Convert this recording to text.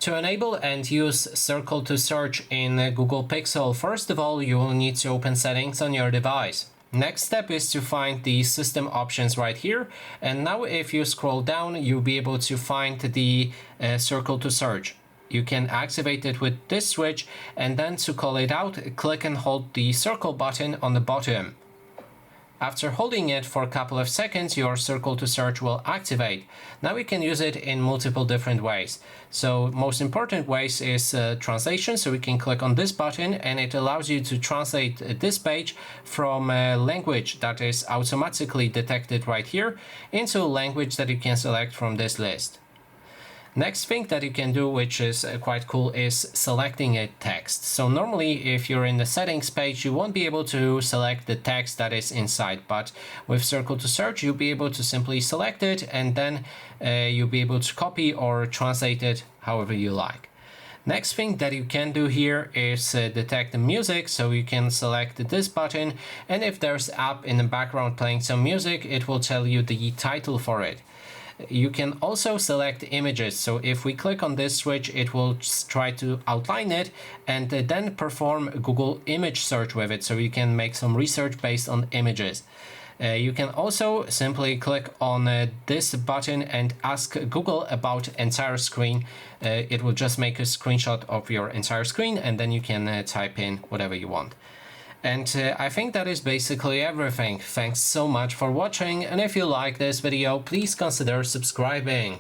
To enable and use Circle to Search in Google Pixel, first of all, you will need to open Settings on your device. Next step is to find the system options right here, and now if you scroll down, you'll be able to find the Circle to Search. You can activate it with this switch, and then to call it out, click and hold the circle button on the bottom. After holding it for a couple of seconds, your Circle to Search will activate. Now you can use it in multiple different ways. So most important ways is translation. So we can click on this button and it allows you to translate this page from a language that is automatically detected right here into a language that you can select from this list. Next thing that you can do, which is quite cool, is selecting a text. So normally if you're in the settings page, you won't be able to select the text that is inside, but with Circle to Search, you'll be able to simply select it, and then you'll be able to copy or translate it however you like. Next thing that you can do here is detect the music. So you can select this button, and if there's app in the background playing some music, it will tell you the title for it. You can also select images. So if we click on this switch, it will try to outline it and then perform Google image search with it. So you can make some research based on images. You can also simply click on this button and ask Google about entire screen. It will just make a screenshot of your entire screen, and then you can type in whatever you want. And I think that is basically everything. Thanks so much for watching, and if you like this video, please consider subscribing.